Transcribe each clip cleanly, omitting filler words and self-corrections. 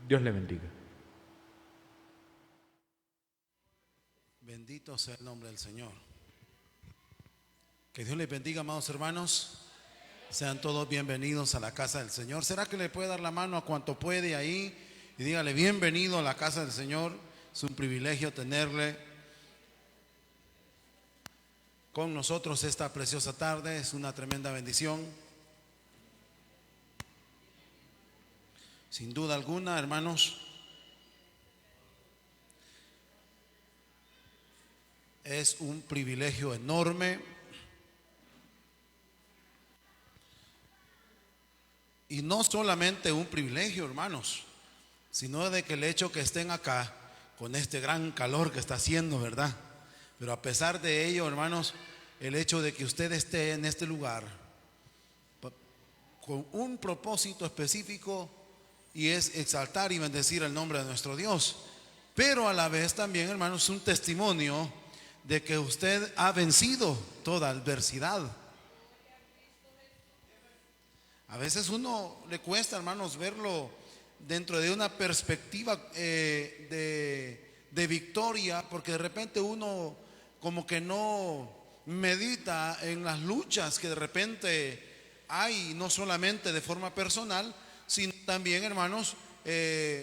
Dios le bendiga. Bendito sea el nombre del Señor. Que Dios les bendiga, amados hermanos. Sean todos bienvenidos a la casa del Señor. ¿Será que le puede dar la mano a cuanto puede ahí? Y dígale, bienvenido a la casa del Señor. Es un privilegio tenerle con nosotros esta preciosa tarde. Es una tremenda bendición. Sin duda alguna, hermanos, es un privilegio enorme. Y no solamente un privilegio, hermanos, sino de que el hecho que estén acá con este gran calor que está haciendo, ¿verdad? Pero a pesar de ello, hermanos, el hecho de que usted esté en este lugar con un propósito específico, y es exaltar y bendecir el nombre de nuestro Dios. Pero a la vez también, hermanos, es un testimonio de que usted ha vencido toda adversidad. A veces uno le cuesta, hermanos, verlo dentro de una perspectiva de victoria, porque de repente uno como que no medita en las luchas que de repente hay, no solamente de forma personal, sino también, hermanos,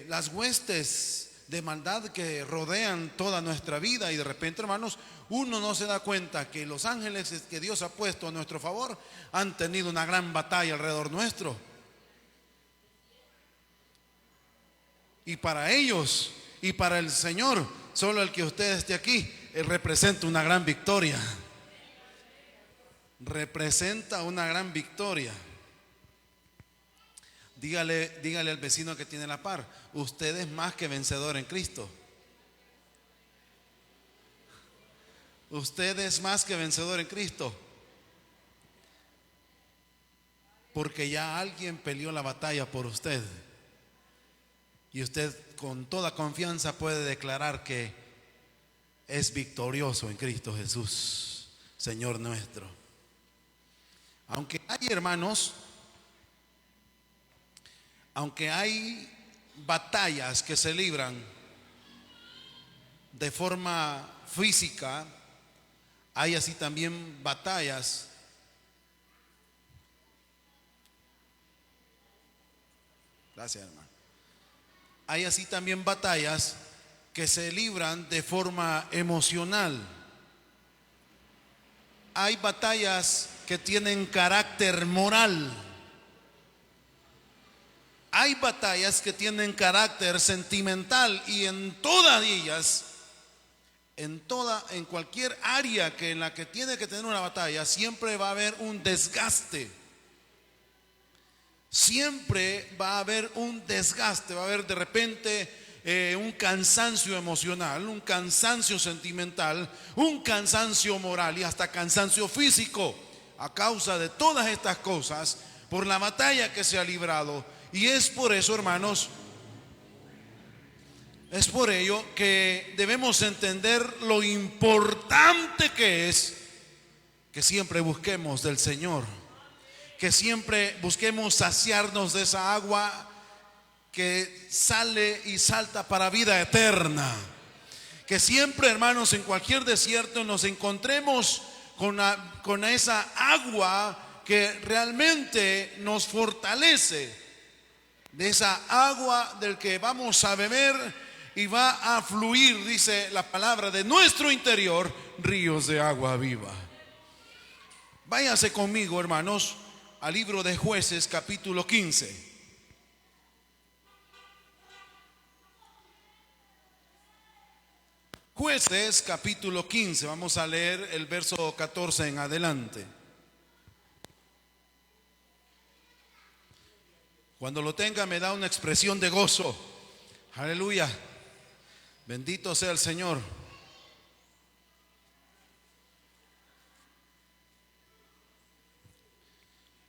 las huestes de maldad que rodean toda nuestra vida. Y de repente, hermanos, uno no se da cuenta que los ángeles que Dios ha puesto a nuestro favor han tenido una gran batalla alrededor nuestro. Y para ellos y para el Señor, solo el que usted esté aquí, Él representa una gran victoria. Representa una gran victoria. Dígale al vecino que tiene la par, usted es más que vencedor en Cristo. Usted es más que vencedor en Cristo. Porque ya alguien peleó la batalla por usted. Y usted con toda confianza puede declarar que es victorioso en Cristo Jesús, Señor nuestro. Aunque hay, hermanos, aunque hay batallas que se libran de forma física, hay así también batallas gracias, hermano. Hay así también batallas que se libran de forma emocional. Hay batallas que tienen carácter moral. Hay batallas que tienen carácter sentimental, y en todas ellas, en cualquier área en la que tiene que tener una batalla, siempre va a haber un desgaste. Siempre va a haber un desgaste, va a haber de repente un cansancio emocional, un cansancio sentimental, un cansancio moral y hasta cansancio físico a causa de todas estas cosas por la batalla que se ha librado. Y es por eso, hermanos, es por ello que debemos entender lo importante que es que siempre busquemos del Señor, que siempre busquemos saciarnos de esa agua que sale y salta para vida eterna. Que siempre, hermanos, en cualquier desierto nos encontremos con esa agua que realmente nos fortalece. De esa agua del que vamos a beber y va a fluir, dice la palabra, de nuestro interior ríos de agua viva. Váyase conmigo, hermanos, al libro de Jueces, capítulo 15. Jueces, capítulo 15. Vamos a leer el verso 14 en adelante. Cuando lo tenga, me da una expresión de gozo. Aleluya. Bendito sea el Señor.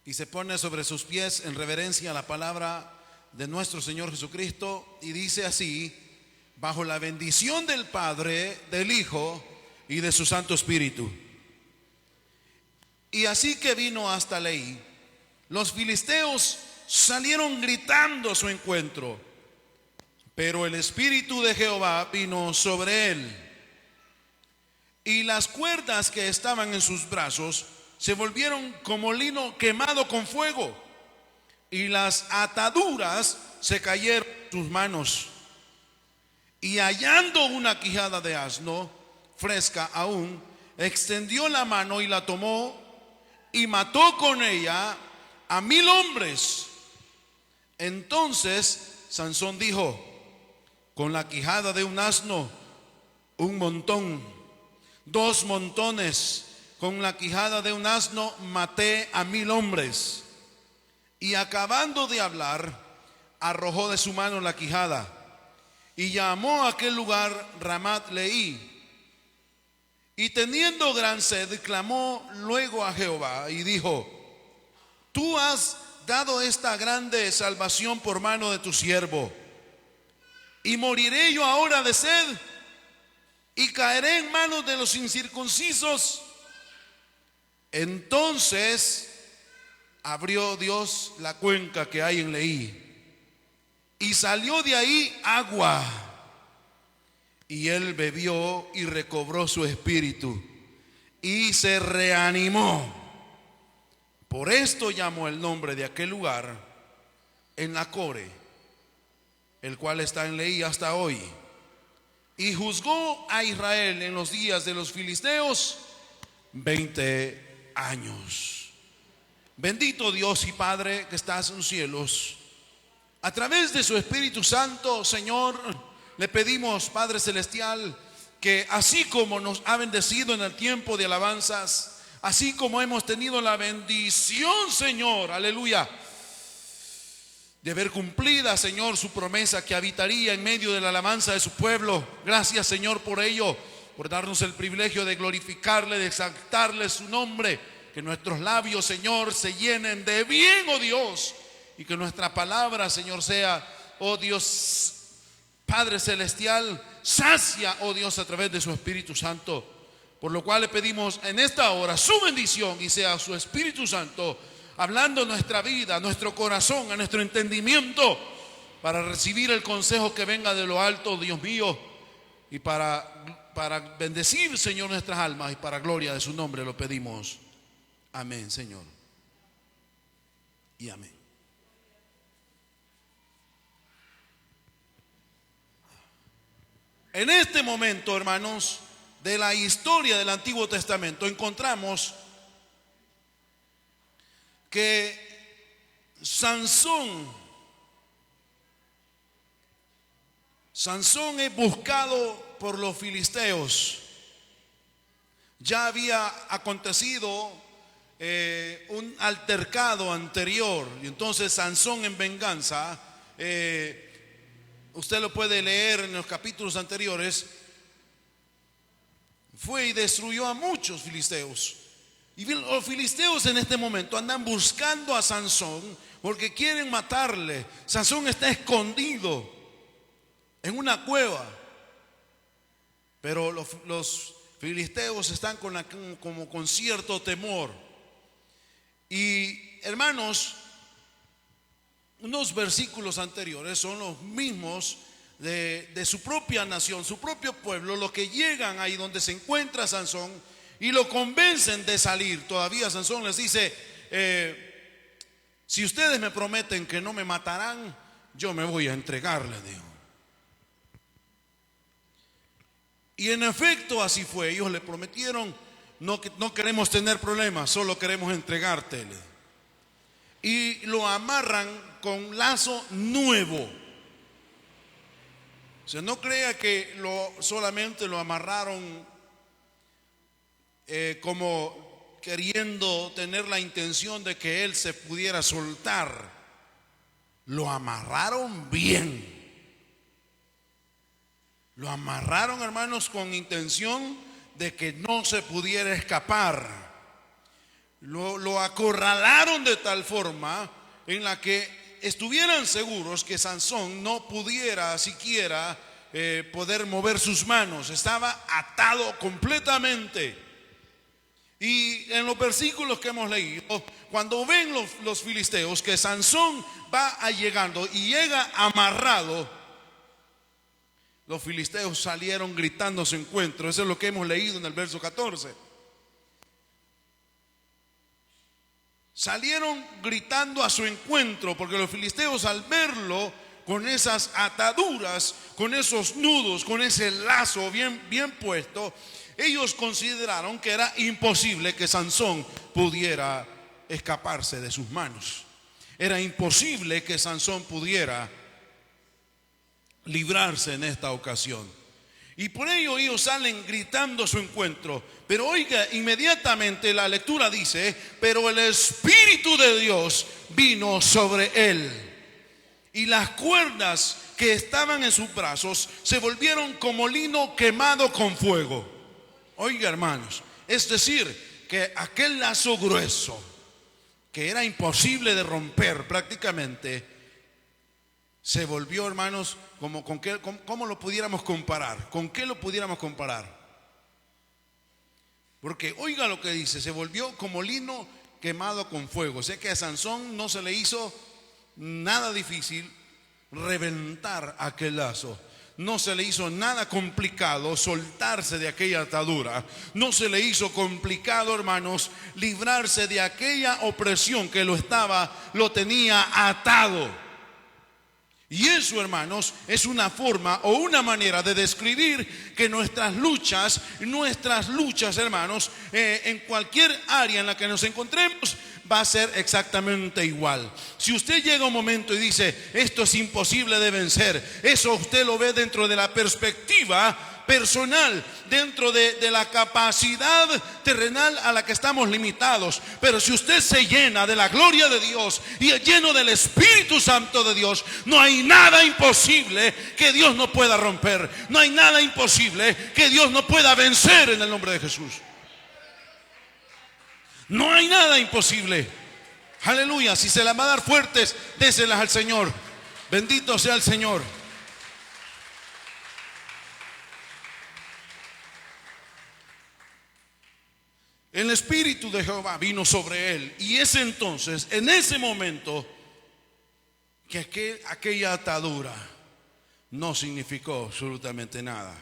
Y se pone sobre sus pies en reverencia a la palabra de nuestro Señor Jesucristo, y dice así: bajo la bendición del Padre, del Hijo y de su Santo Espíritu. Y así que vino hasta Leí, los filisteos salieron gritando a su encuentro, pero el Espíritu de Jehová vino sobre él, y las cuerdas que estaban en sus brazos se volvieron como lino quemado con fuego, y las ataduras se cayeron de sus manos. Y hallando una quijada de asno, fresca aún, extendió la mano y la tomó, y mató con ella a 1000 hombres. Entonces Sansón dijo: con la quijada de un asno, un montón, 2 montones. Con la quijada de un asno maté a 1000 hombres. Y acabando de hablar, arrojó de su mano la quijada, y llamó a aquel lugar Ramat Leí. Y teniendo gran sed, clamó luego a Jehová y dijo: tú has dado esta grande salvación por mano de tu siervo, y moriré yo ahora de sed, y caeré en manos de los incircuncisos. Entonces abrió Dios la cuenca que hay en Leí, y salió de ahí agua, y él bebió y recobró su espíritu, y se reanimó. Por esto llamó el nombre de aquel lugar Enlacore, el cual está en Leí hasta hoy. Y juzgó a Israel en los días de los filisteos 20 años. Bendito Dios y Padre que estás en los cielos, a través de su Espíritu Santo, Señor, le pedimos, Padre Celestial, que así como nos ha bendecido en el tiempo de alabanzas, así como hemos tenido la bendición, Señor, aleluya, de ver cumplida, Señor, su promesa que habitaría en medio de la alabanza de su pueblo. Gracias, Señor, por ello, por darnos el privilegio de glorificarle, de exaltarle su nombre. Que nuestros labios, Señor, se llenen de bien, oh Dios, y que nuestra palabra, Señor, sea, oh Dios, Padre Celestial, sacia, oh Dios, a través de su Espíritu Santo. Por lo cual le pedimos en esta hora su bendición, y sea su Espíritu Santo hablando nuestra vida, nuestro corazón, a nuestro entendimiento, para recibir el consejo que venga de lo alto, Dios mío, y para bendecir, Señor, nuestras almas, y para gloria de su nombre lo pedimos. Amén, Señor, y amén. En este momento, hermanos, de la historia del Antiguo Testamento, encontramos que Sansón es buscado por los filisteos. Ya había acontecido un altercado anterior, y entonces Sansón, en venganza, usted lo puede leer en los capítulos anteriores, fue y destruyó a muchos filisteos. Y los filisteos en este momento andan buscando a Sansón porque quieren matarle. Sansón está escondido en una cueva, pero los filisteos están como con cierto temor. Y hermanos, unos versículos anteriores son los mismos de su propia nación, su propio pueblo, los que llegan ahí donde se encuentra Sansón y lo convencen de salir. Todavía Sansón les dice: si ustedes me prometen que no me matarán, yo me voy a entregar, le dijo. Y en efecto así fue. Ellos le prometieron: no queremos tener problemas, solo queremos entregarte. Y lo amarran con lazo nuevo. O sea, no crea que solamente lo amarraron como queriendo tener la intención de que él se pudiera soltar. Lo amarraron bien. Lo amarraron, hermanos, con intención de que no se pudiera escapar. Lo acorralaron de tal forma en la que estuvieran seguros que Sansón no pudiera siquiera poder mover sus manos. Estaba atado completamente. Y en los versículos que hemos leído cuando ven los filisteos que Sansón va llegando y llega amarrado, los filisteos salieron gritando a su encuentro. Eso es lo que hemos leído en el verso 14. Salieron gritando a su encuentro, porque los filisteos, al verlo con esas ataduras, con esos nudos, con ese lazo bien puesto, ellos consideraron que era imposible que Sansón pudiera escaparse de sus manos. Era imposible que Sansón pudiera librarse en esta ocasión. Y por ello ellos salen gritando a su encuentro. Pero oiga, inmediatamente la lectura dice: pero el Espíritu de Dios vino sobre él, y las cuerdas que estaban en sus brazos se volvieron como lino quemado con fuego. Oiga, hermanos, es decir, que aquel lazo grueso, que era imposible de romper prácticamente, se volvió, hermanos, ¿cómo lo pudiéramos comparar? ¿Con qué lo pudiéramos comparar? Porque oiga lo que dice: se volvió como lino quemado con fuego. O sea que a Sansón no se le hizo nada difícil reventar aquel lazo. No se le hizo nada complicado soltarse de aquella atadura. No se le hizo complicado, hermanos, librarse de aquella opresión que lo tenía atado. Y eso, hermanos, es una forma o una manera de describir que nuestras luchas, hermanos, en cualquier área en la que nos encontremos, va a ser exactamente igual. Si usted llega a un momento y dice: esto es imposible de vencer, eso usted lo ve dentro de la perspectiva personal, dentro de la capacidad terrenal a la que estamos limitados. Pero si usted se llena de la gloria de Dios y es lleno del Espíritu Santo de Dios, no hay nada imposible que Dios no pueda romper. No hay nada imposible que Dios no pueda vencer en el nombre de Jesús. No hay nada imposible. Aleluya. Si se las va a dar fuertes, déselas al Señor. Bendito sea el Señor. El Espíritu de Jehová vino sobre él, y es entonces, en ese momento, que aquella atadura no significó absolutamente nada.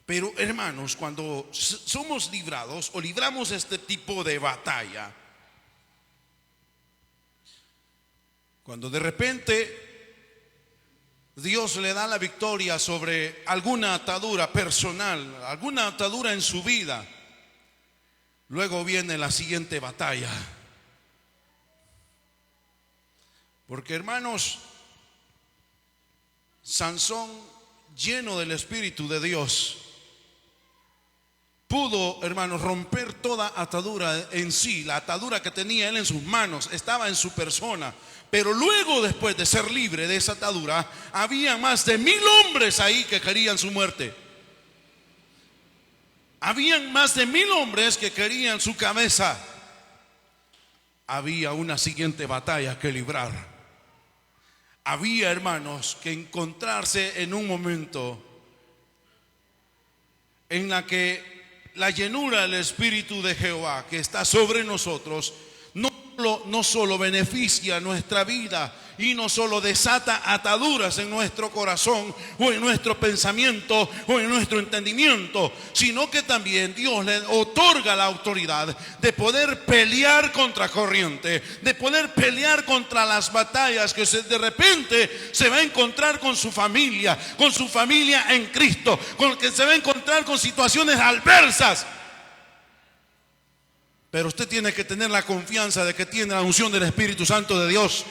Pero, hermanos, cuando somos librados o libramos este tipo de batalla, cuando de repente Dios le da la victoria sobre alguna atadura personal, alguna atadura en su vida, luego viene la siguiente batalla. Porque, hermanos, Sansón, lleno del Espíritu de Dios, pudo, hermanos, romper toda atadura en sí. La atadura que tenía él en sus manos estaba en su persona. Pero luego, después de ser libre de esa atadura, había más de 1000 hombres ahí que querían su muerte. Habían más de 1000 hombres que querían su cabeza. Había una siguiente batalla que librar. Había, hermanos, que encontrarse en un momento en la que la llenura del Espíritu de Jehová que está sobre nosotros no solo beneficia nuestra vida y no solo desata ataduras en nuestro corazón o en nuestro pensamiento o en nuestro entendimiento, sino que también Dios le otorga la autoridad de poder pelear contra corriente, de poder pelear contra las batallas que de repente se va a encontrar con su familia en Cristo, con que se va a encontrar con situaciones adversas. Pero usted tiene que tener la confianza de que tiene la unción del Espíritu Santo de Dios.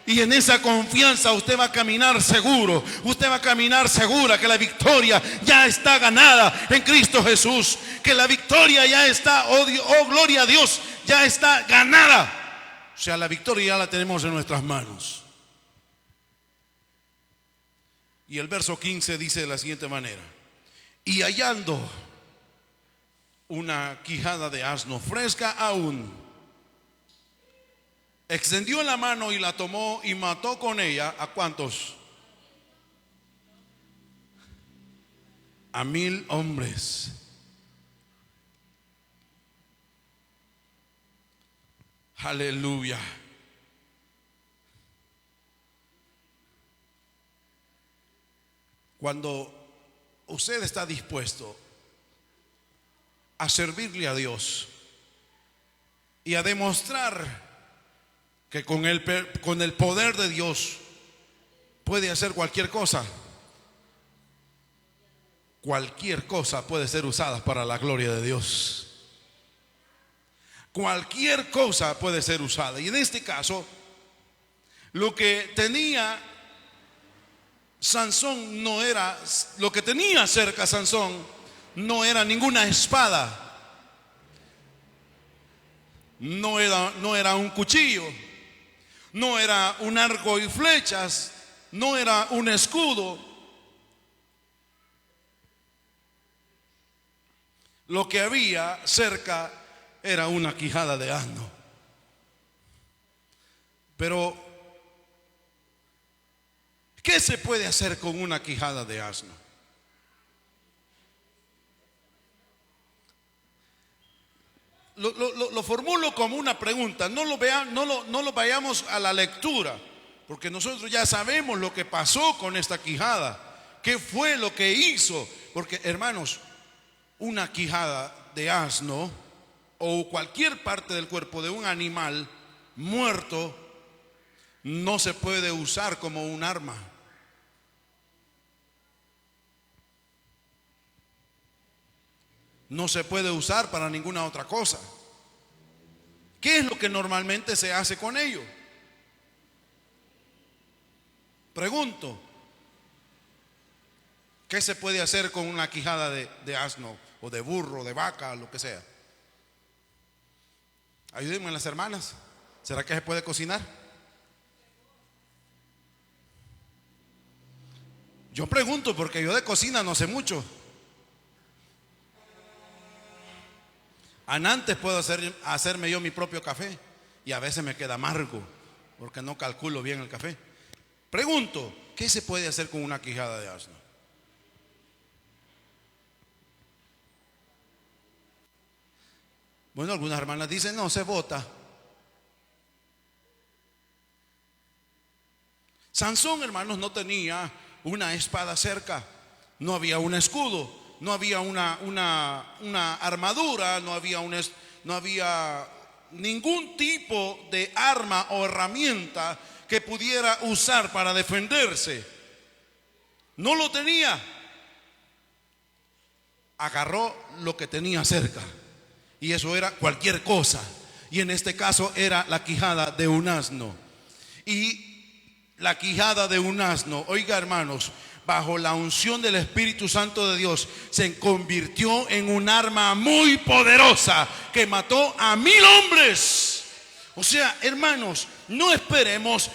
Y en esa confianza usted va a caminar seguro. Usted va a caminar segura que la victoria ya está ganada en Cristo Jesús. Que la victoria ya está, oh gloria a Dios, ya está ganada. O sea, la victoria ya la tenemos en nuestras manos. Y el verso 15 dice de la siguiente manera: y hallando una quijada de asno fresca aún, extendió la mano y la tomó y mató con ella ¿a cuántos? A 1000 hombres. Aleluya. Cuando usted está dispuesto a servirle a Dios y a demostrar que con el poder de Dios puede hacer cualquier cosa puede ser usada para la gloria de Dios. Cualquier cosa puede ser usada. Y en este caso, lo que tenía Sansón no era, lo que tenía cerca Sansón no era ninguna espada, no era un cuchillo, no era un arco y flechas, no era un escudo. Lo que había cerca era una quijada de asno. Pero ¿qué se puede hacer con una quijada de asno? Lo formulo como una pregunta. No lo vayamos a la lectura, porque nosotros ya sabemos lo que pasó con esta quijada. ¿Qué fue lo que hizo? Porque, hermanos, una quijada de asno o cualquier parte del cuerpo de un animal muerto no se puede usar como un arma. No se puede usar para ninguna otra cosa. ¿Qué es lo que normalmente se hace con ello? Pregunto, ¿qué se puede hacer con una quijada de asno o de burro, de vaca, lo que sea? Ayúdenme las hermanas. ¿Será que se puede cocinar? Yo pregunto porque yo de cocina no sé mucho. Antes puedo hacerme yo mi propio café y a veces me queda amargo porque no calculo bien el café. Pregunto, ¿qué se puede hacer con una quijada de asno? Bueno, algunas hermanas dicen, no, se bota. Sansón, hermanos, no tenía una espada cerca, no había un escudo, no había una armadura, no había ningún tipo de arma o herramienta que pudiera usar para defenderse. No lo tenía. Agarró lo que tenía cerca, y eso era cualquier cosa. Y en este caso era la quijada de un asno. Y la quijada de un asno, oiga, hermanos, bajo la unción del Espíritu Santo de Dios, se convirtió en un arma muy poderosa que mató a 1000 hombres. O sea, hermanos, no esperemos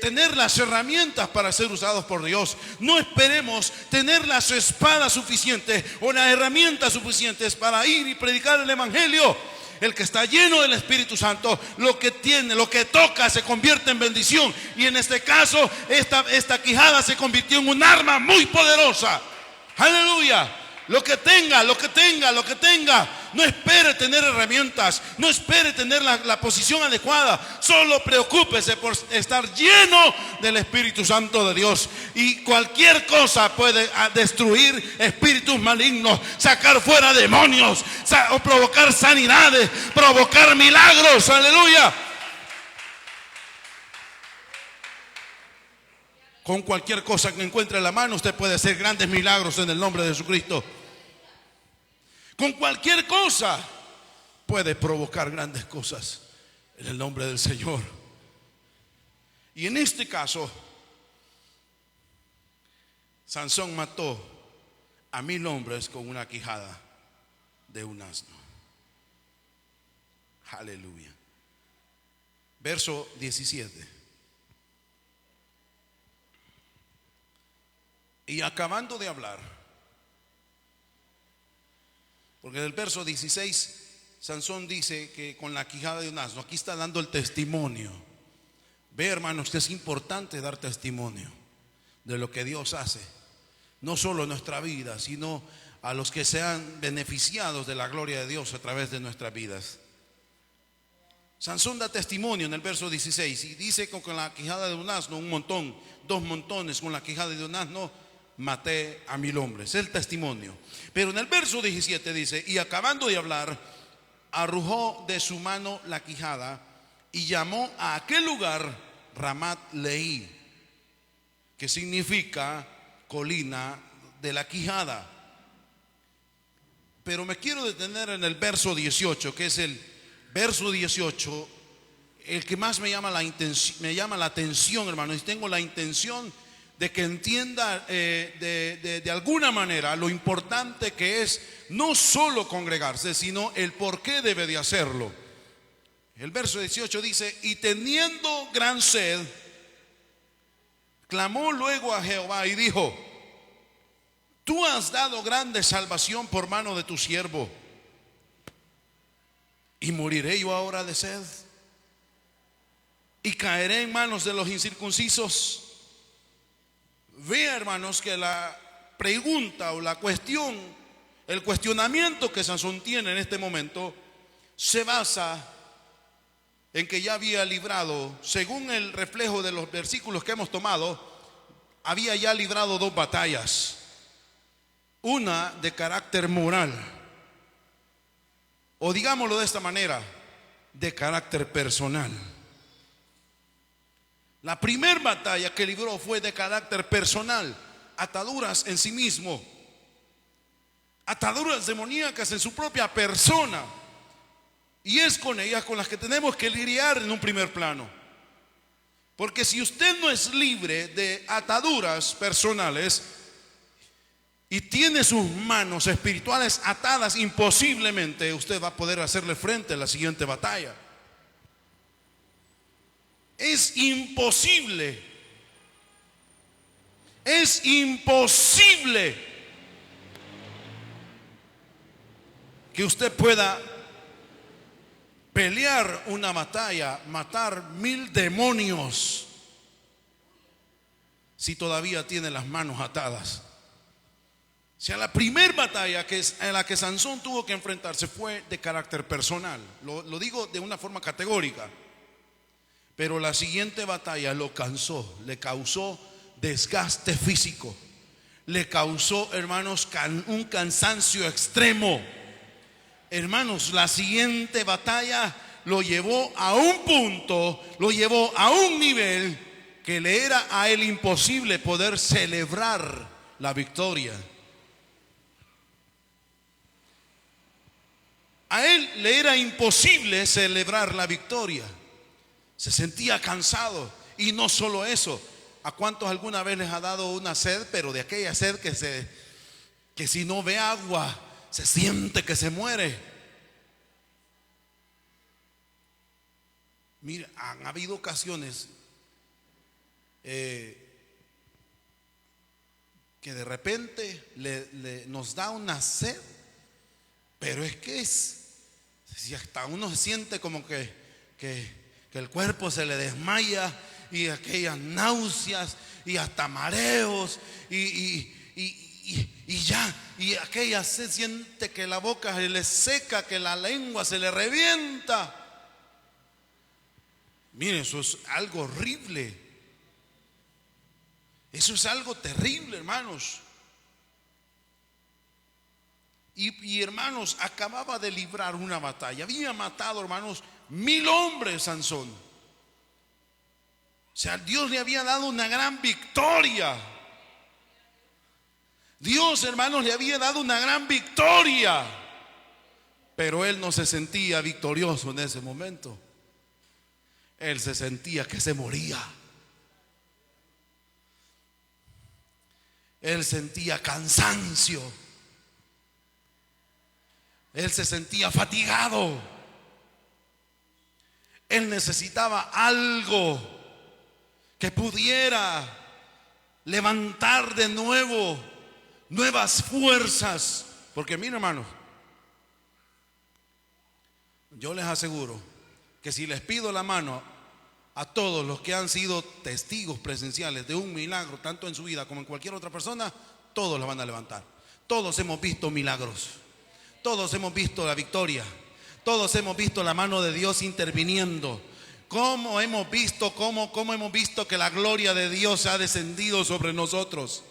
tener las herramientas para ser usados por Dios. No esperemos tener las espadas suficientes o las herramientas suficientes para ir y predicar el Evangelio. El que está lleno del Espíritu Santo, lo que tiene, lo que toca se convierte en bendición. Y en este caso, esta quijada se convirtió en un arma muy poderosa. Aleluya. Lo que tenga. No espere tener herramientas, no espere tener la posición adecuada. Solo preocúpese por estar lleno del Espíritu Santo de Dios. Y cualquier cosa puede destruir espíritus malignos, sacar fuera demonios, o provocar sanidades, provocar milagros. Aleluya. Con cualquier cosa que encuentre en la mano, usted puede hacer grandes milagros en el nombre de Jesucristo. Con cualquier cosa puede provocar grandes cosas en el nombre del Señor. Y en este caso, Sansón mató a 1000 hombres con una quijada de un asno. Aleluya. Verso 17. Y acabando de hablar, porque del verso 16 Sansón dice que con la quijada de un asno, aquí está dando el testimonio. Ve, hermanos, que es importante dar testimonio de lo que Dios hace, no solo en nuestra vida, sino a los que sean beneficiados de la gloria de Dios a través de nuestras vidas. Sansón da testimonio en el verso 16 y dice que con la quijada de un asno, un montón, 2 montones, con la quijada de un asno maté a 1000 hombres. Es el testimonio. Pero en el verso 17 dice: y acabando de hablar, arrojó de su mano la quijada y llamó a aquel lugar Ramat Leí, que significa colina de la quijada. Pero me quiero detener en el verso 18, que es el verso 18, el que más me llama la atención, hermano. Y tengo la intención de que entienda de alguna manera lo importante que es no solo congregarse, sino el por qué debe de hacerlo. El verso 18 dice: y teniendo gran sed, clamó luego a Jehová y dijo: tú has dado grande salvación por mano de tu siervo, y moriré yo ahora de sed, y caeré en manos de los incircuncisos. Vea, hermanos, que la pregunta o la cuestión, el cuestionamiento que Sansón tiene en este momento se basa en que ya había librado, según el reflejo de los versículos que hemos tomado, había ya librado 2 batallas. Una de carácter moral, o digámoslo de esta manera, de carácter personal. La primera batalla que libró fue de carácter personal, ataduras en sí mismo, ataduras demoníacas en su propia persona, y es con ellas con las que tenemos que lidiar en un primer plano. Porque si usted no es libre de ataduras personales y tiene sus manos espirituales atadas, imposiblemente usted va a poder hacerle frente a la siguiente batalla. Es imposible. Es imposible que usted pueda pelear una batalla, matar 1000 demonios, si todavía tiene las manos atadas. O sea, la primera batalla en la que Sansón tuvo que enfrentarse fue de carácter personal. Lo digo de una forma categórica. Pero la siguiente batalla lo cansó, le causó desgaste físico, le causó, hermanos, un cansancio extremo. Hermanos, la siguiente batalla lo llevó a un punto, lo llevó a un nivel que le era a él imposible poder celebrar la victoria. A él le era imposible celebrar la victoria. Se sentía cansado. Y no solo eso, ¿a cuántos alguna vez les ha dado una sed, pero de aquella sed que si no ve agua se siente que se muere? Mira, han habido ocasiones que de repente nos da una sed, pero es que si hasta uno se siente como que el cuerpo se le desmaya, y aquellas náuseas y hasta mareos y aquella se siente que la boca se le seca, que la lengua se le revienta. Miren, eso es algo horrible. Eso es algo terrible, hermanos. Y hermanos, acababa de librar una batalla. Había matado, hermanos, 1000 hombres Sansón. O sea, Dios le había dado una gran victoria. Dios, hermanos, le había dado una gran victoria. Pero él no se sentía victorioso en ese momento. Él se sentía que se moría. Él sentía cansancio. Él se sentía fatigado. Él necesitaba algo que pudiera levantar de nuevo nuevas fuerzas. Porque miren, hermanos, yo les aseguro que si les pido la mano a todos los que han sido testigos presenciales de un milagro, tanto en su vida como en cualquier otra persona, todos la van a levantar. Todos hemos visto milagros. Todos hemos visto la victoria. Todos hemos visto la mano de Dios interviniendo. Cómo hemos visto, cómo hemos visto que la gloria de Dios ha descendido sobre nosotros.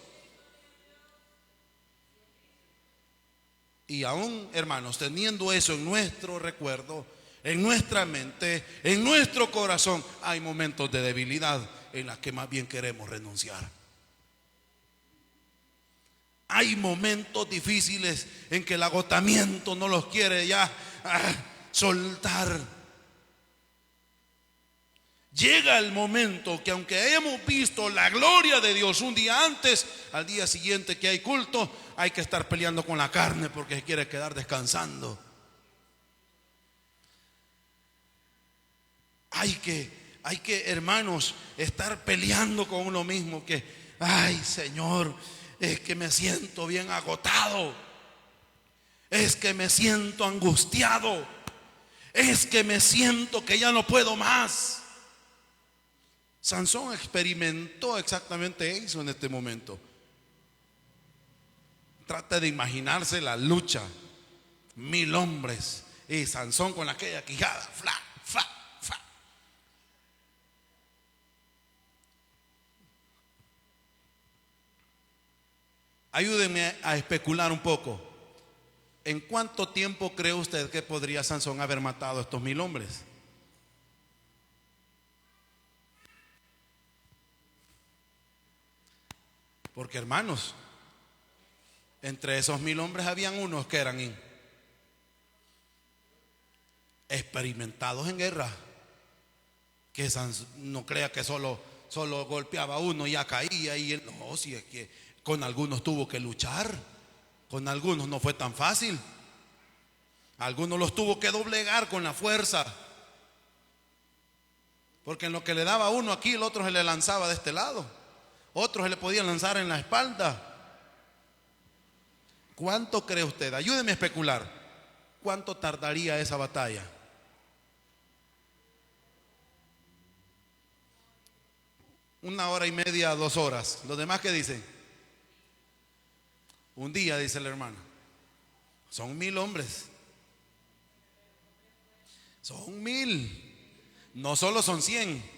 Y aún, hermanos, teniendo eso en nuestro recuerdo, en nuestra mente, en nuestro corazón, hay momentos de debilidad en las que más bien queremos renunciar. Hay momentos difíciles en que el agotamiento no los quiere ya soltar. Llega el momento que aunque hayamos visto la gloria de Dios un día antes, al día siguiente que hay culto, hay que estar peleando con la carne porque se quiere quedar descansando. Hay que, hermanos, estar peleando con uno mismo que, ay, Señor, es que me siento bien agotado, es que me siento angustiado, es que me siento que ya no puedo más. Sansón experimentó exactamente eso en este momento. Trata de imaginarse la lucha, 1000 hombres y Sansón con aquella quijada, fla, fla, fla. Ayúdenme a especular un poco. ¿En cuánto tiempo cree usted que podría Sansón haber matado a estos 1000 hombres? Porque, hermanos, entre esos 1000 hombres habían unos que eran experimentados en guerra, que no crea que solo golpeaba a uno y ya caía, y él, no, si es que con algunos tuvo que luchar, con algunos no fue tan fácil, algunos los tuvo que doblegar con la fuerza, porque en lo que le daba a uno aquí, el otro se le lanzaba de este lado, otros se le podían lanzar en la espalda. ¿Cuánto cree usted? Ayúdeme a especular. ¿Cuánto tardaría esa batalla? Una hora y media, 2 horas. ¿Los demás qué dicen? Un día, dice el hermano. Son 1000 hombres. Son 1000. No solo son 100.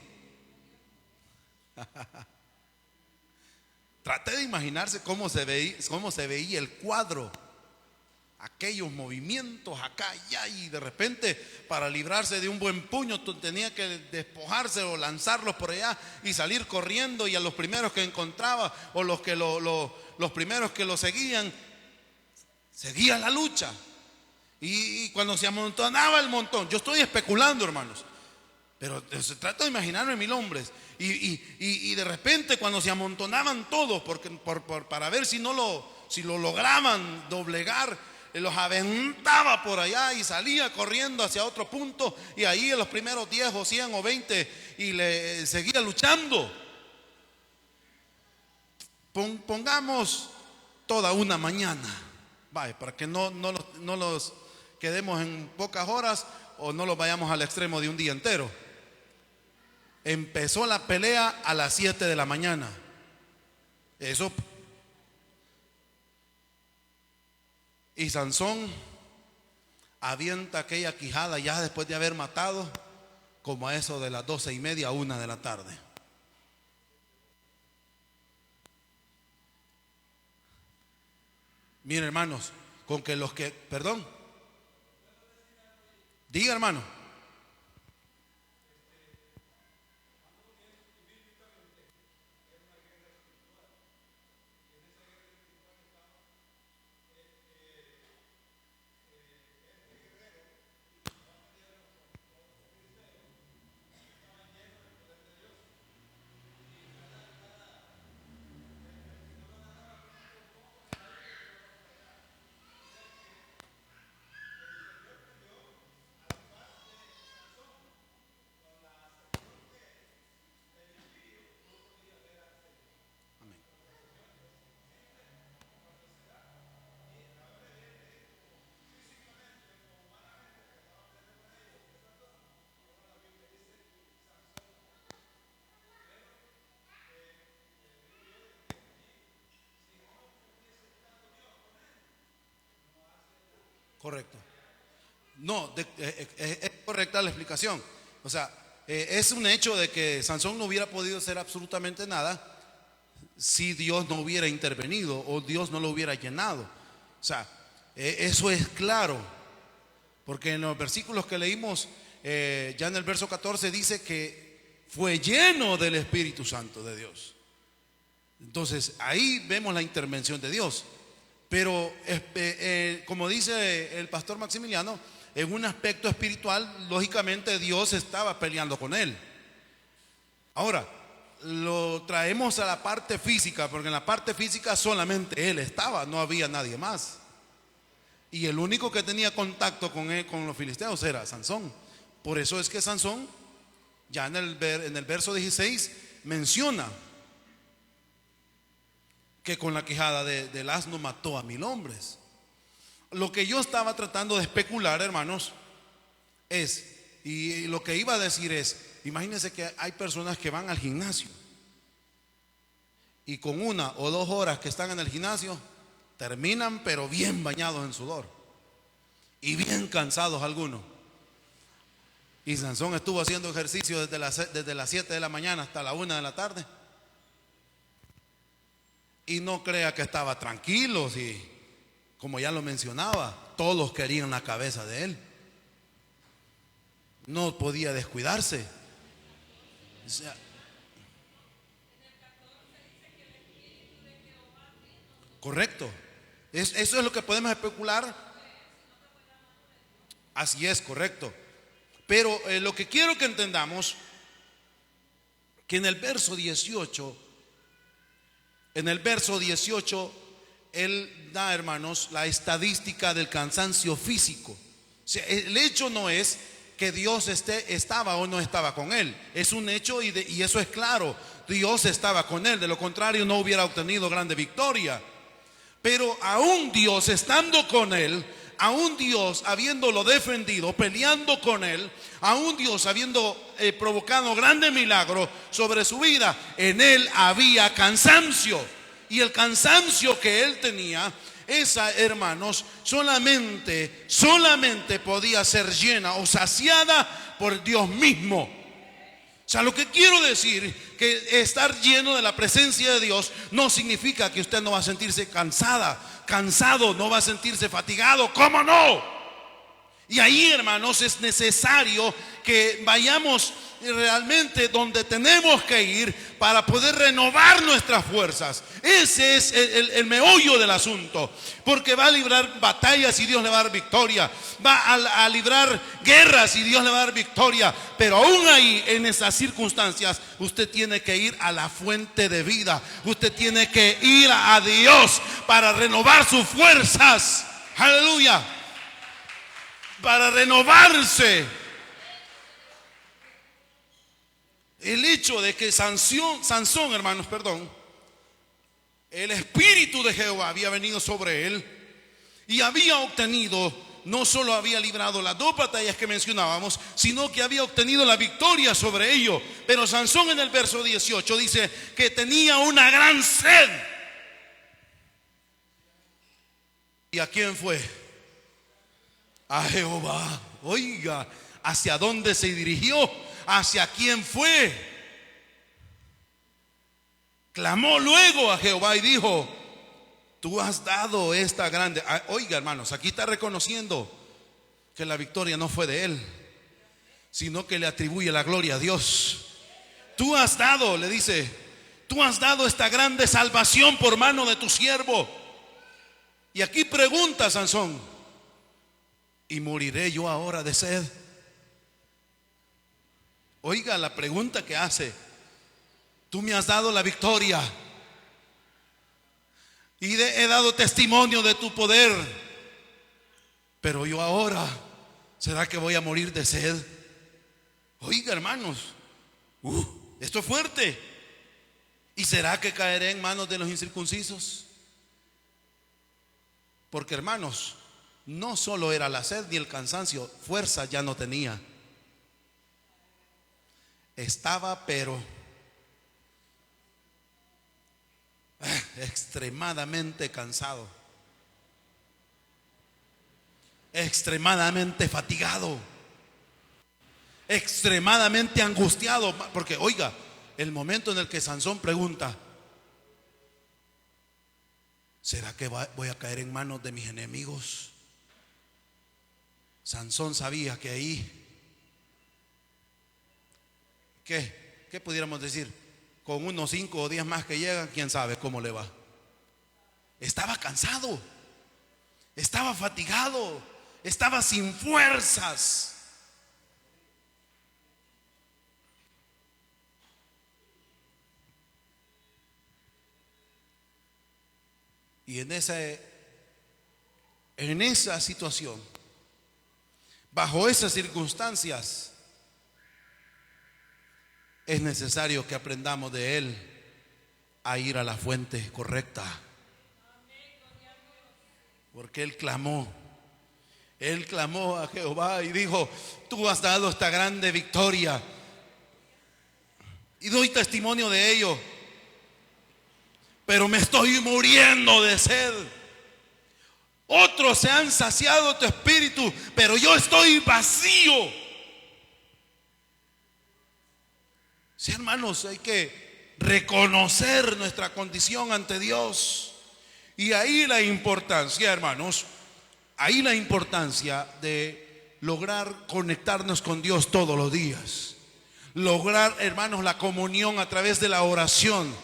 Trate de imaginarse cómo se veía el cuadro. Aquellos movimientos acá, allá, y de repente para librarse de un buen puño tenía que despojarse o lanzarlos por allá y salir corriendo, y a los primeros que encontraba o los primeros que lo seguían, seguía la lucha. Y cuando se amontonaba el montón, yo estoy especulando, hermanos, pero se trata de imaginarme 1000 hombres y de repente cuando se amontonaban todos para ver si lo lograban doblegar, los aventaba por allá y salía corriendo hacia otro punto, y ahí en los primeros 10 o 100 o 20 y le seguía luchando. Pongamos toda una mañana, vaya, para que no los quedemos en pocas horas o no los vayamos al extremo de un día entero. Empezó la pelea a las 7 de la mañana. Eso. Y Sansón avienta aquella quijada ya después de haber matado, como a eso de las 12:30, 1 de la tarde. Miren, hermanos, con que perdón, diga, hermano. Correcto. No, es correcta la explicación. O sea, es un hecho de que Sansón no hubiera podido hacer absolutamente nada si Dios no hubiera intervenido o Dios no lo hubiera llenado. O sea, eso es claro, porque en los versículos que leímos, ya en el verso 14 dice que fue lleno del Espíritu Santo de Dios. Entonces ahí vemos la intervención de Dios. Pero como dice el pastor Maximiliano, en un aspecto espiritual, lógicamente Dios estaba peleando con él. Ahora, lo traemos a la parte física, porque en la parte física solamente él estaba, no había nadie más. Y el único que tenía contacto con él, con los filisteos, era Sansón. Por eso es que Sansón, ya en el verso 16, menciona que con la quijada del asno mató a 1000 hombres. Lo que yo estaba tratando de especular, hermanos, y lo que iba a decir es, imagínense que hay personas que van al gimnasio y con 1 o 2 horas que están en el gimnasio terminan pero bien bañados en sudor y bien cansados algunos. Y Sansón estuvo haciendo ejercicio desde las 7 de la mañana hasta la 1 de la tarde. Y no crea que estaba tranquilo, si, como ya lo mencionaba, todos querían la cabeza de él. No podía descuidarse. O sea, correcto. Eso es lo que podemos especular. Así es, correcto. Pero lo que quiero que entendamos, que en el verso 18, él da, hermanos, la estadística del cansancio físico. O sea, el hecho no es que Dios estaba o no estaba con él. Es un hecho y eso es claro. Dios estaba con él. De lo contrario no hubiera obtenido grande victoria. Pero aún Dios estando con él, aún Dios habiéndolo defendido, peleando con él, aún Dios habiendo provocado grande milagro sobre su vida, en él había cansancio. Y el cansancio que él tenía, esa, hermanos, solamente podía ser llena o saciada por Dios mismo. O sea, lo que quiero decir, que estar lleno de la presencia de Dios no significa que usted no va a sentirse cansado, no va a sentirse fatigado. ¿Cómo no? Y ahí, hermanos, es necesario que vayamos realmente donde tenemos que ir para poder renovar nuestras fuerzas. Ese es el meollo del asunto, porque va a librar batallas y Dios le va a dar victoria, va a librar guerras y Dios le va a dar victoria. Pero aún ahí, en esas circunstancias, usted tiene que ir a la fuente de vida. Usted tiene que ir a Dios para renovar sus fuerzas. Aleluya. Para renovarse. El hecho de que Sansón, hermanos, el espíritu de Jehová había venido sobre él y había obtenido, no solo había librado las 2 batallas que mencionábamos, sino que había obtenido la victoria sobre ello. Pero Sansón, en el verso 18, dice que tenía una gran sed. ¿Y a quién fue? A Jehová. Oiga, ¿hacia dónde se dirigió? ¿Hacia quién fue? Clamó luego a Jehová y dijo: tú has dado esta grande. Oiga, hermanos, aquí está reconociendo que la victoria no fue de él, sino que le atribuye la gloria a Dios. Tú has dado, le dice, tú has dado esta grande salvación por mano de tu siervo. Y aquí pregunta Sansón: ¿y moriré yo ahora de sed? Oiga la pregunta que hace. Tú me has dado la victoria y he dado testimonio de tu poder, pero yo ahora, ¿será que voy a morir de sed? Oiga, hermanos, esto es fuerte. ¿Y será que caeré en manos de los incircuncisos? Porque, hermanos, no solo era la sed ni el cansancio, fuerza ya no tenía. Estaba pero extremadamente cansado. extremadamente fatigado, extremadamente angustiado. Porque oiga, el momento en el que Sansón pregunta: ¿será que voy a caer en manos de mis enemigos? Sansón sabía que ahí, ¿qué pudiéramos decir? Con unos 5 o 10 más que llegan, quién sabe cómo le va. Estaba cansado, estaba fatigado, estaba sin fuerzas. Y en esa situación, bajo esas circunstancias, es necesario que aprendamos de él a ir a la fuente correcta. Porque él clamó a Jehová y dijo: tú has dado esta grande victoria y doy testimonio de ello, pero me estoy muriendo de sed. Otros se han saciado tu espíritu, pero yo estoy vacío. Sí, hermanos, hay que reconocer nuestra condición ante Dios. Y ahí la importancia, hermanos, ahí la importancia de lograr conectarnos con Dios todos los días. Lograr, hermanos, la comunión a través de la oración.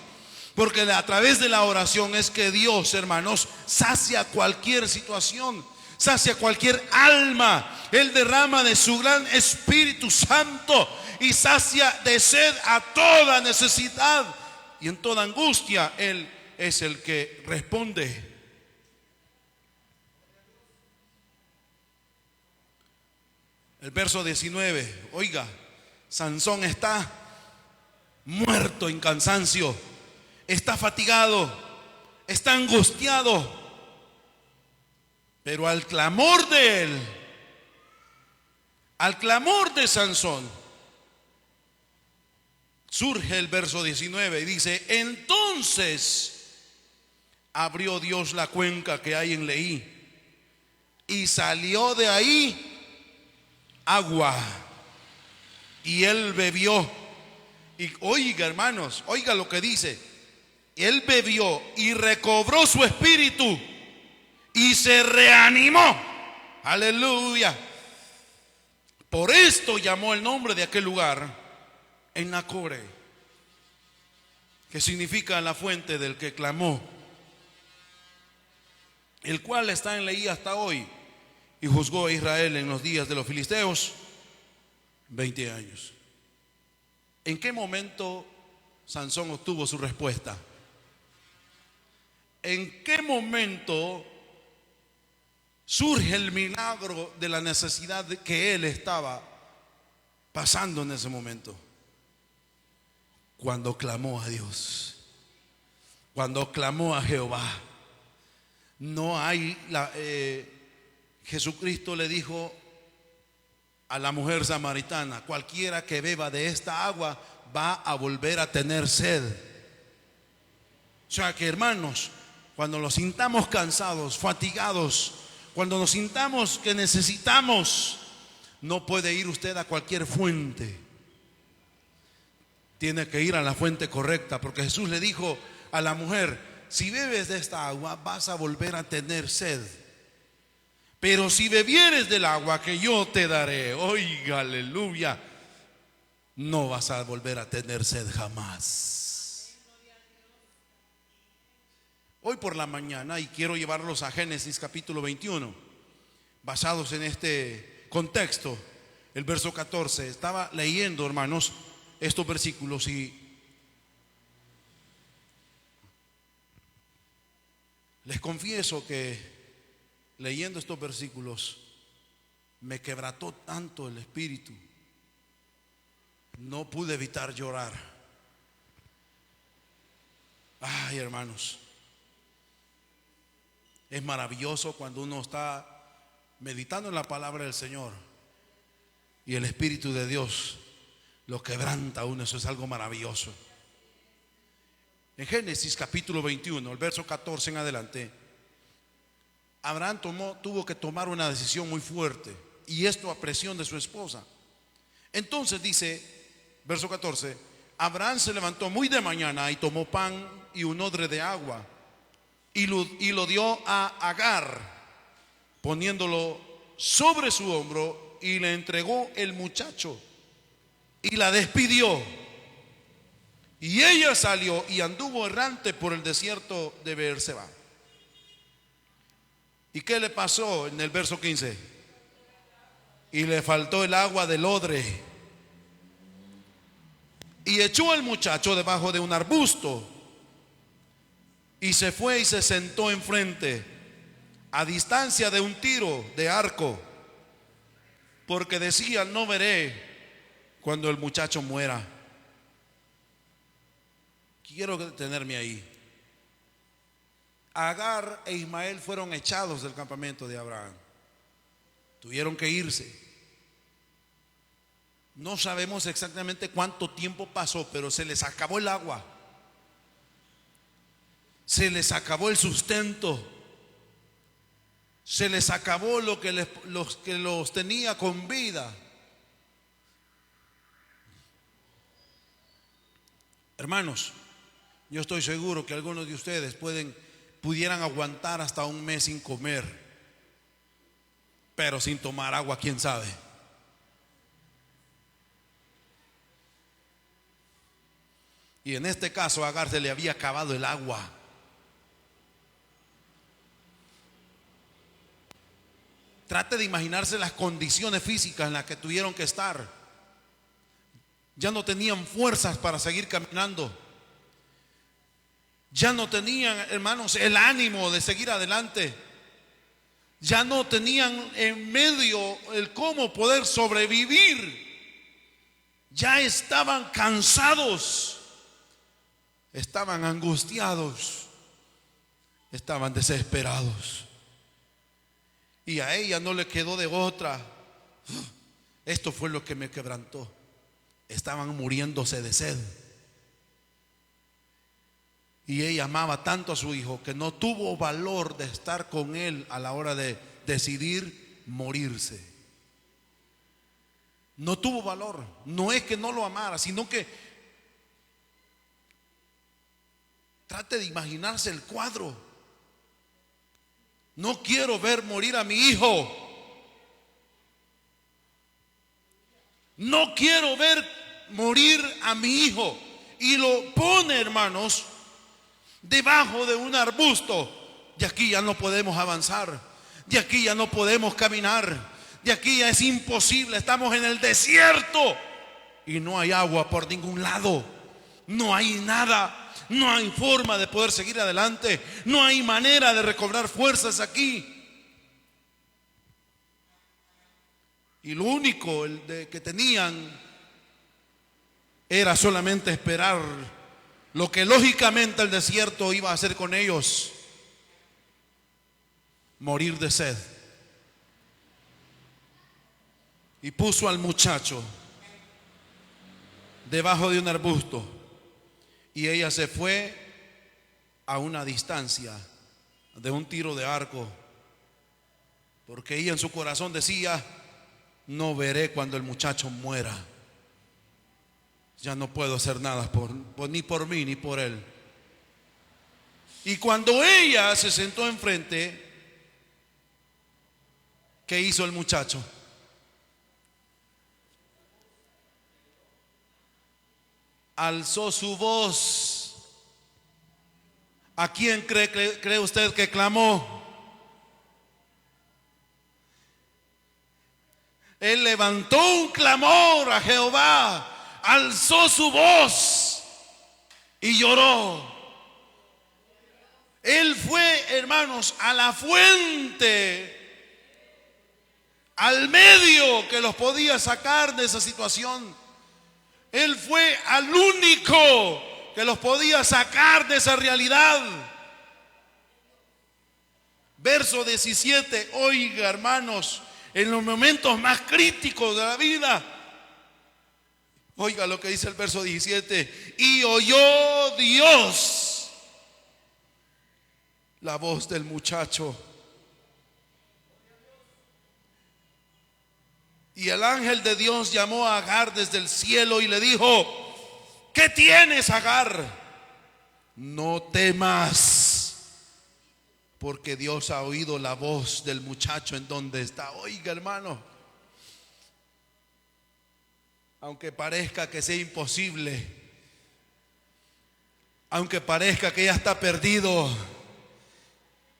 Porque a través de la oración es que Dios, hermanos, sacia cualquier situación, sacia cualquier alma. Él derrama de su gran Espíritu Santo y sacia de sed a toda necesidad. Y en toda angustia Él es el que responde. El verso 19, oiga, Sansón está muerto en cansancio, está fatigado, está angustiado, pero al clamor de él, al clamor de Sansón, surge el verso 19 y dice: entonces abrió Dios la cuenca que hay en Leí y salió de ahí agua y él bebió. Y oiga, hermanos, oiga lo que dice: él bebió y recobró su espíritu y se reanimó. Aleluya. Por esto llamó el nombre de aquel lugar Enhakkore, que significa la fuente del que clamó, el cual está en Leí hasta hoy, y juzgó a Israel en los días de los filisteos 20 años. ¿En qué momento Sansón obtuvo su respuesta? ¿En qué momento surge el milagro de la necesidad que él estaba pasando en ese momento? Cuando clamó a Dios, cuando clamó a Jehová. No hay Jesucristo le dijo a la mujer samaritana: cualquiera que beba de esta agua va a volver a tener sed. O sea que, hermanos, cuando nos sintamos cansados, fatigados, cuando nos sintamos que necesitamos, no puede ir usted a cualquier fuente. Tiene que ir a la fuente correcta, porque Jesús le dijo a la mujer: si bebes de esta agua vas a volver a tener sed, pero si bebieres del agua que yo te daré, oiga, aleluya, no vas a volver a tener sed jamás. Hoy por la mañana, y quiero llevarlos a Génesis capítulo 21, basados en este contexto, el verso 14. Estaba leyendo, hermanos, estos versículos y les confieso que leyendo estos versículos me quebrantó tanto el espíritu, no pude evitar llorar. Ay, hermanos, es maravilloso cuando uno está meditando en la palabra del Señor y el Espíritu de Dios lo quebranta a uno. Eso es algo maravilloso. En Génesis capítulo 21, el verso 14 en adelante, Abraham tuvo que tomar una decisión muy fuerte, y esto a presión de su esposa. Entonces dice, verso 14: Abraham se levantó muy de mañana y tomó pan y un odre de agua y lo dio a Agar, poniéndolo sobre su hombro, y le entregó el muchacho y la despidió. Y ella salió y anduvo errante por el desierto de Beerseba. ¿Y qué le pasó en el verso 15? Y le faltó el agua del odre. Y echó al muchacho debajo de un arbusto y se fue y se sentó enfrente, a distancia de un tiro de arco, porque decía: no veré cuando el muchacho muera. Quiero detenerme ahí. Agar e Ismael fueron echados del campamento de Abraham. Tuvieron que irse. No sabemos exactamente cuánto tiempo pasó, pero se les acabó el agua, se les acabó el sustento, se les acabó lo que los tenía con vida. Hermanos, yo estoy seguro que algunos de ustedes pudieran aguantar hasta un mes sin comer, pero sin tomar agua, quién sabe. Y en este caso a Agar se le había acabado el agua. Trate de imaginarse las condiciones físicas en las que tuvieron que estar. Ya no tenían fuerzas para seguir caminando. Ya no tenían, hermanos, el ánimo de seguir adelante. Ya no tenían en medio el cómo poder sobrevivir. Ya estaban cansados, estaban angustiados, estaban desesperados. Y a ella no le quedó de otra. Esto fue lo que me quebrantó. Estaban muriéndose de sed. Y ella amaba tanto a su hijo que no tuvo valor de estar con él a la hora de decidir morirse. No tuvo valor. No es que no lo amara, sino que trate de imaginarse el cuadro. No quiero ver morir a mi hijo. No quiero ver morir a mi hijo. Y lo pone, hermanos, debajo de un arbusto. De aquí ya no podemos avanzar. De aquí ya no podemos caminar. De aquí ya es imposible. Estamos en el desierto y no hay agua por ningún lado. No hay nada. No hay forma de poder seguir adelante. No hay manera de recobrar fuerzas aquí. Y lo único que tenían era solamente esperar lo que lógicamente el desierto iba a hacer con ellos: morir de sed. Y puso al muchacho debajo de un arbusto. Y ella se fue a una distancia de un tiro de arco, porque ella en su corazón decía: no veré cuando el muchacho muera. Ya no puedo hacer nada ni por mí ni por él. Y cuando ella se sentó enfrente, ¿qué hizo el muchacho? Alzó su voz. ¿A quién cree usted que clamó? Él levantó un clamor a Jehová, alzó su voz y lloró. Él fue, hermanos, a la fuente, al medio que los podía sacar de esa situación. Él fue al único que los podía sacar de esa realidad. Verso 17, oiga, hermanos, en los momentos más críticos de la vida, oiga lo que dice el verso 17: y oyó Dios la voz del muchacho. Y el ángel de Dios llamó a Agar desde el cielo y le dijo: ¿qué tienes, Agar? No temas, porque Dios ha oído la voz del muchacho en donde está. Oiga, hermano, aunque parezca que sea imposible, aunque parezca que ya está perdido,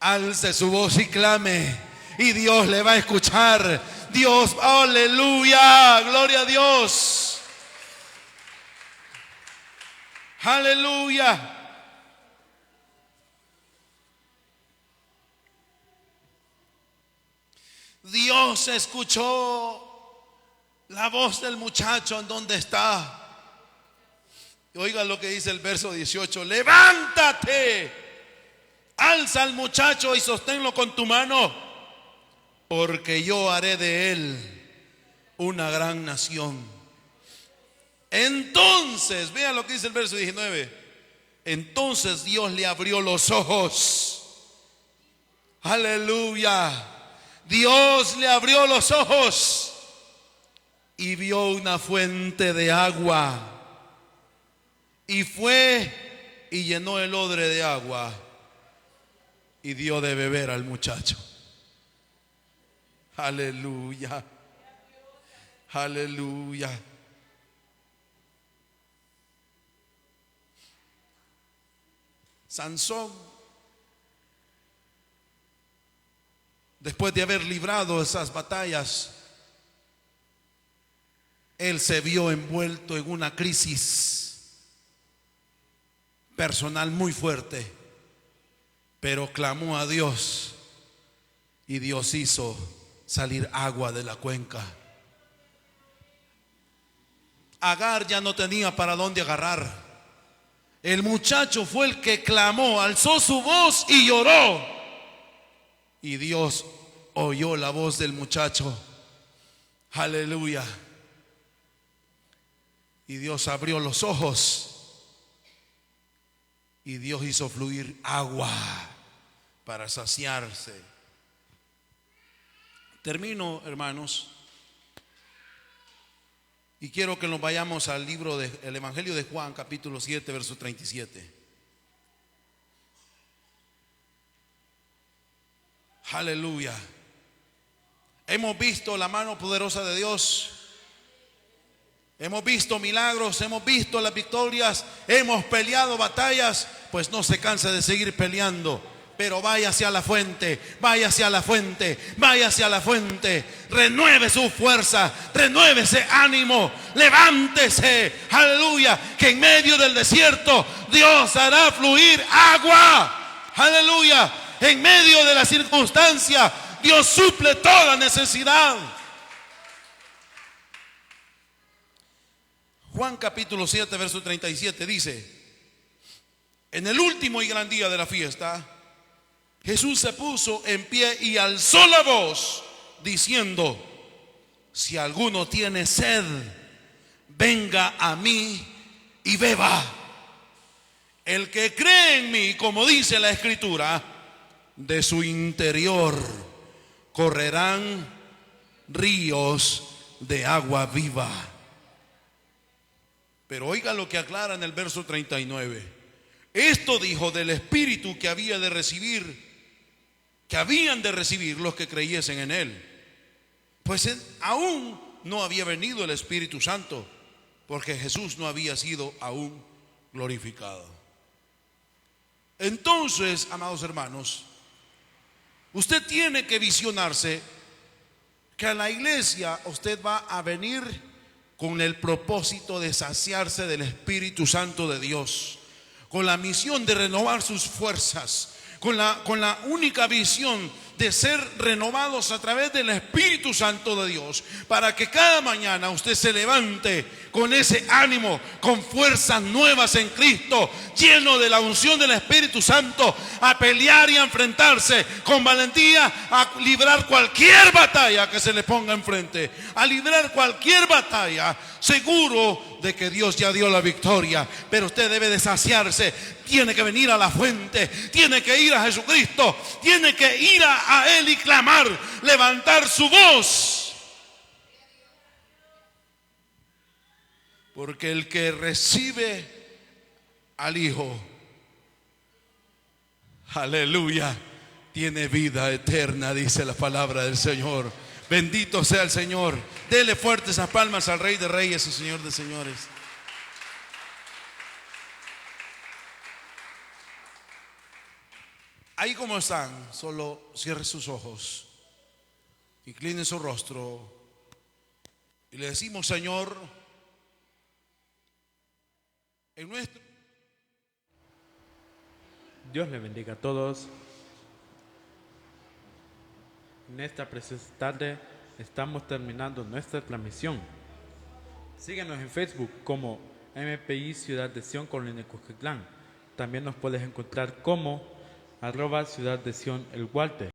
alce su voz y clame, y Dios le va a escuchar. Dios, aleluya, gloria a Dios, aleluya. Dios escuchó la voz del muchacho en donde está. Oiga lo que dice el verso 18: levántate, alza al muchacho y sosténlo con tu mano, porque yo haré de él una gran nación. Entonces, vea lo que dice el verso 19: entonces Dios le abrió los ojos. Aleluya. Dios le abrió los ojos y vio una fuente de agua, y fue y llenó el odre de agua y dio de beber al muchacho. Aleluya, aleluya. Sansón, después de haber librado esas batallas, él se vio envuelto en una crisis personal muy fuerte, pero clamó a Dios y Dios hizo salir agua de la cuenca. Agar ya no tenía para dónde agarrar. El muchacho fue el que clamó, alzó su voz y lloró, y Dios oyó la voz del muchacho. Aleluya. Y Dios abrió los ojos y Dios hizo fluir agua para saciarse. Termino, hermanos, y quiero que nos vayamos al libro del Evangelio de Juan, capítulo 7, verso 37. Aleluya. Hemos visto la mano poderosa de Dios, hemos visto milagros, hemos visto las victorias, hemos peleado batallas. Pues no se canse de seguir peleando, pero váyase a la fuente, váyase a la fuente, váyase a la fuente. Renueve su fuerza, renueve ese ánimo, levántese, aleluya, que en medio del desierto Dios hará fluir agua, aleluya. En medio de la circunstancia Dios suple toda necesidad. Juan capítulo 7, verso 37 dice: en el último y gran día de la fiesta, Jesús se puso en pie y alzó la voz diciendo: si alguno tiene sed, venga a mí y beba. El que cree en mí, como dice la Escritura, de su interior correrán ríos de agua viva. Pero oiga lo que aclara en el verso 39. Esto dijo del Espíritu que habían de recibir los que creyesen en él. Pues aún no había venido el Espíritu Santo, porque Jesús no había sido aún glorificado. Entonces, amados hermanos, usted tiene que visionarse que a la iglesia usted va a venir con el propósito de saciarse del Espíritu Santo de Dios, con la misión de renovar sus fuerzas, con la única visión de ser renovados a través del Espíritu Santo de Dios, para que cada mañana usted se levante con ese ánimo, con fuerzas nuevas en Cristo, lleno de la unción del Espíritu Santo, a pelear y a enfrentarse con valentía, a librar cualquier batalla que se le ponga enfrente, a librar cualquier batalla, seguro de que Dios ya dio la victoria. Pero usted debe de saciarse, tiene que venir a la fuente, tiene que ir a Jesucristo, tiene que ir a Él y clamar, levantar su voz. Porque el que recibe al Hijo, aleluya, tiene vida eterna, dice la palabra del Señor. Bendito sea el Señor. Dele fuertes esas palmas al Rey de Reyes y Señor de Señores. Ahí como están, solo cierre sus ojos, incline su rostro y le decimos: Señor, en nuestro... Dios le bendiga a todos. En esta preciosa tarde estamos terminando nuestra transmisión. Síguenos en Facebook como MPI Ciudad de Sion Colonia Cuscatlán. También nos puedes encontrar como @Ciudad de Sion El Walter.